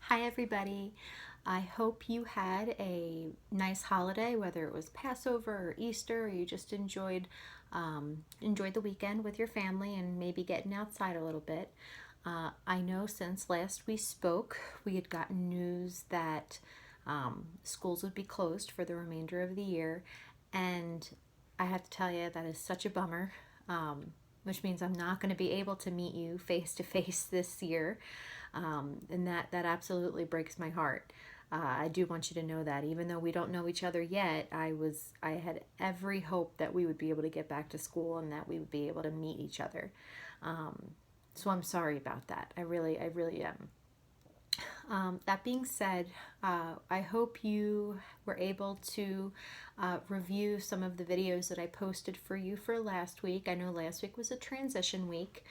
Hi everybody. I hope you had a nice holiday, whether it was Passover or Easter, or you just enjoyed the weekend with your family and maybe getting outside a little bit. I know since last we spoke, we had gotten news that schools would be closed for the remainder of the year, and I have to tell you that is such a bummer. Which means I'm not going to be able to meet you face to face this year. And that absolutely breaks my heart. I do want you to know that even though we don't know each other yet, I had every hope that we would be able to get back to school and that we would be able to meet each other. So I'm sorry about that. I really am. That being said, I hope you were able to review some of the videos that I posted for you for last week. I know last week was a transition week.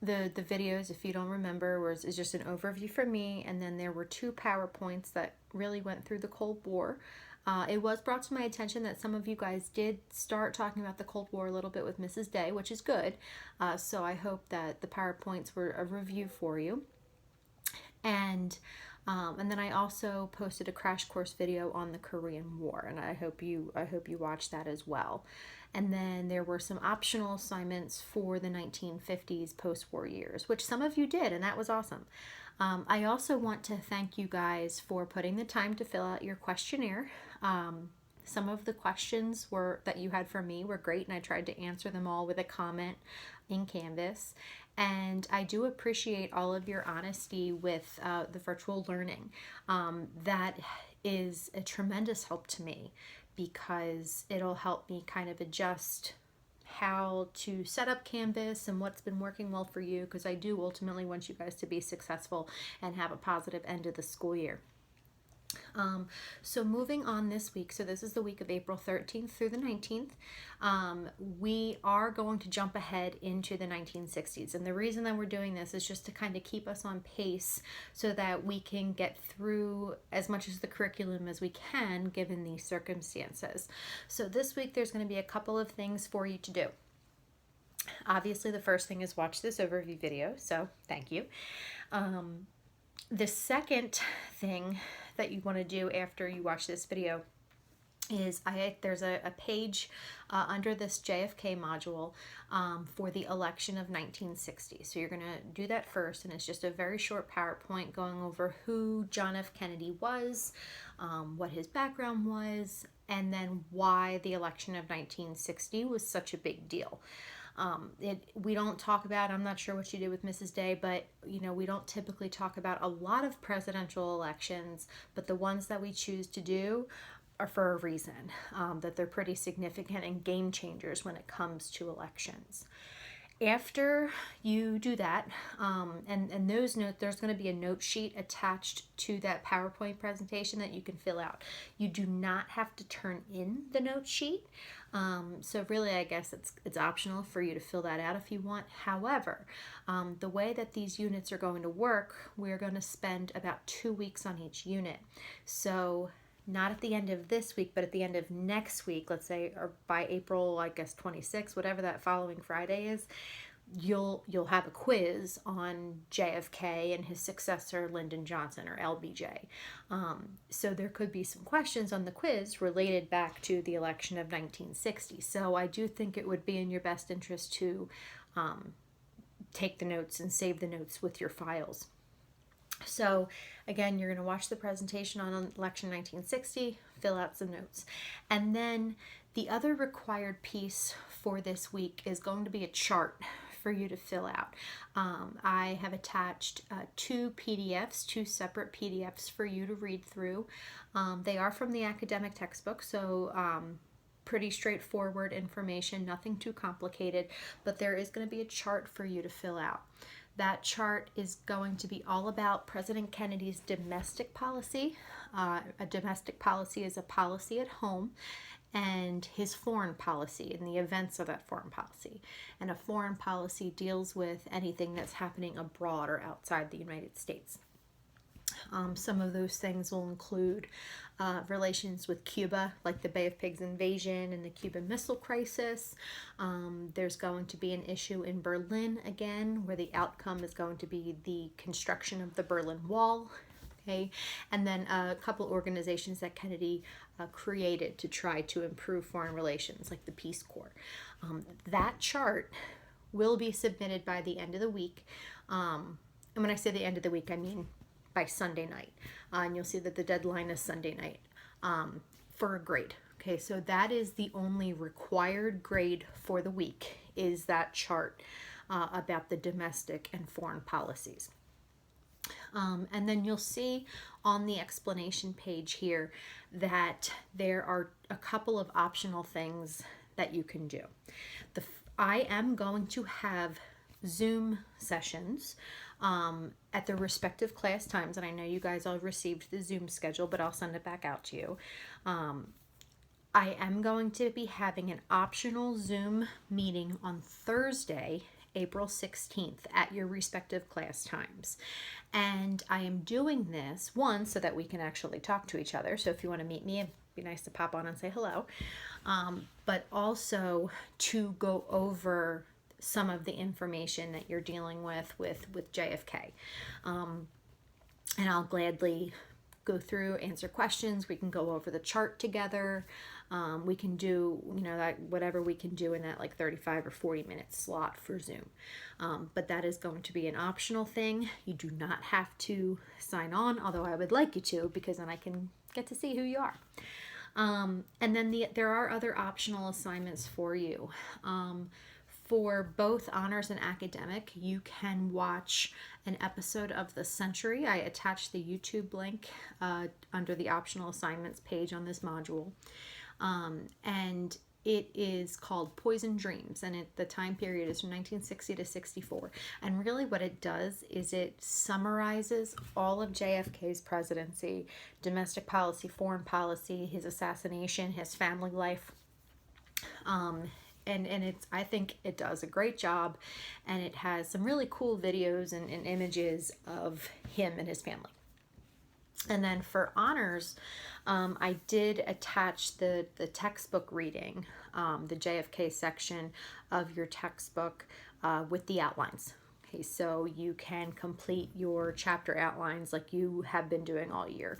The videos, if you don't remember, is just an overview from me, and then there were two PowerPoints that really went through the Cold War. It was brought to my attention that some of you guys did start talking about the Cold War a little bit with Mrs. Day, which is good. So I hope that the PowerPoints were a review for you. And then I also posted a crash course video on the Korean War, and I hope you watched that as well. And then there were some optional assignments for the 1950s post-war years, which some of you did, and that was awesome. I also want to thank you guys for putting the time to fill out your questionnaire. Some of the questions were that you had for me were great, and I tried to answer them all with a comment in Canvas. And I do appreciate all of your honesty with the virtual learning. That is a tremendous help to me because it'll help me kind of adjust how to set up Canvas and what's been working well for you, because I do ultimately want you guys to be successful and have a positive end of the school year. So moving on this week, so this is the week of April 13th through the 19th, we are going to jump ahead into the 1960s. And the reason that we're doing this is just to kind of keep us on pace so that we can get through as much of the curriculum as we can given these circumstances. So this week there's going to be a couple of things for you to do. Obviously, the first thing is watch this overview video, so thank you. The second thing that you want to do after you watch this video is there's a page under this JFK module for the election of 1960. So you're going to do that first, and it's just a very short PowerPoint going over who John F. Kennedy was, what his background was, and then why the election of 1960 was such a big deal. We don't talk about, I'm not sure what you did with Mrs. Day, but we don't typically talk about a lot of presidential elections, but the ones that we choose to do are for a reason, that they're pretty significant and game changers when it comes to elections. After you do that, and those notes, there's going to be a note sheet attached to that PowerPoint presentation that you can fill out. You do not have to turn in the note sheet. So really, I guess it's optional for you to fill that out if you want. However, the way that these units are going to work, we're going to spend about 2 weeks on each unit. So not at the end of this week, but at the end of next week, let's say, or by April, I guess 26, whatever that following Friday is, you'll have a quiz on JFK and his successor Lyndon Johnson, or LBJ. So there could be some questions on the quiz related back to the election of 1960. So I do think it would be in your best interest to take the notes and save the notes with your files. So again, you're going to watch the presentation on election 1960, fill out some notes. And then the other required piece for this week is going to be a chart for you to fill out. I have attached two separate PDFs for you to read through. They are from the academic textbook, so pretty straightforward information, nothing too complicated, but there is going to be a chart for you to fill out. That chart is going to be all about President Kennedy's domestic policy. A domestic policy is a policy at home, and his foreign policy and the events of that foreign policy. And a foreign policy deals with anything that's happening abroad or outside the United States. Some of those things will include relations with Cuba, like the Bay of Pigs invasion and the Cuban Missile Crisis. There's going to be an issue in Berlin again, where the outcome is going to be the construction of the Berlin Wall. Okay, and then a couple organizations that Kennedy created to try to improve foreign relations, like the Peace Corps. That chart will be submitted by the end of the week. And when I say the end of the week, I mean by Sunday night. And you'll see that the deadline is Sunday night for a grade. Okay, so that is the only required grade for the week, is that chart about the domestic and foreign policies. And then you'll see on the explanation page here that there are a couple of optional things that you can do. I am going to have Zoom sessions at the respective class times, and I know you guys all received the Zoom schedule, but I'll send it back out to you. I am going to be having an optional Zoom meeting on Thursday, April 16th at your respective class times. And I am doing this, one, so that we can actually talk to each other. So if you want to meet me, it'd be nice to pop on and say hello. But also to go over some of the information that you're dealing with JFK. And I'll gladly go through, answer questions. We can go over the chart together. We can do, that whatever we can do in that like 35 or 40 minute slot for Zoom. But that is going to be an optional thing. You do not have to sign on, although I would like you to, because then I can get to see who you are. And then there are other optional assignments for you. For both honors and academic, you can watch an episode of The Century. I attached the YouTube link under the optional assignments page on this module. And it is called Poison Dreams, and the time period is from 1960 to 64. And really what it does is it summarizes all of JFK's presidency, domestic policy, foreign policy, his assassination, his family life. And I think it does a great job, and it has some really cool videos and images of him and his family. And then for honors, I did attach the textbook reading, the JFK section of your textbook with the outlines. Okay, so you can complete your chapter outlines like you have been doing all year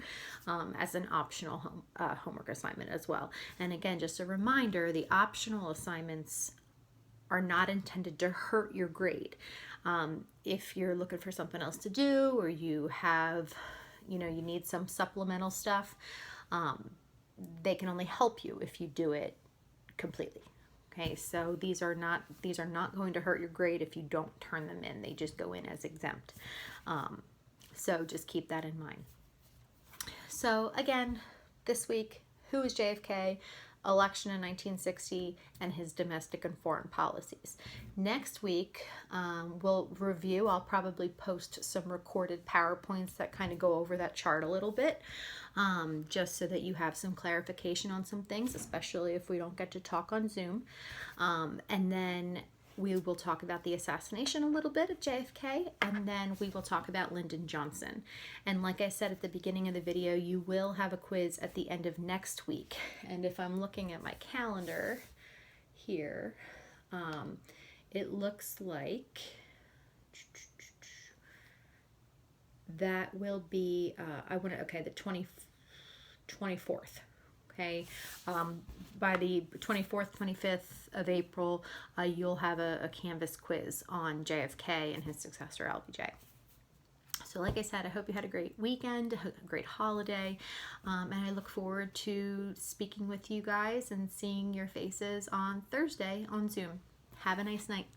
as an optional homework assignment as well. And again, just a reminder, the optional assignments are not intended to hurt your grade. If you're looking for something else to do, or you have, you need some supplemental stuff, they can only help you if you do it completely. Okay, so these are not going to hurt your grade if you don't turn them in. They just go in as exempt. So just keep that in mind. So again, this week, who is JFK? Election in 1960 and his domestic and foreign policies. Next week, we'll review. I'll probably post some recorded PowerPoints that kind of go over that chart a little bit, just so that you have some clarification on some things, especially if we don't get to talk on Zoom. And then we will talk about the assassination a little bit of JFK, and then we will talk about Lyndon Johnson. And like I said at the beginning of the video, you will have a quiz at the end of next week. And if I'm looking at my calendar here, it looks like that will be, the 24th. Okay, by the 24th, 25th of April, you'll have a Canvas quiz on JFK and his successor, LBJ. So like I said, I hope you had a great weekend, a great holiday, and I look forward to speaking with you guys and seeing your faces on Thursday on Zoom. Have a nice night.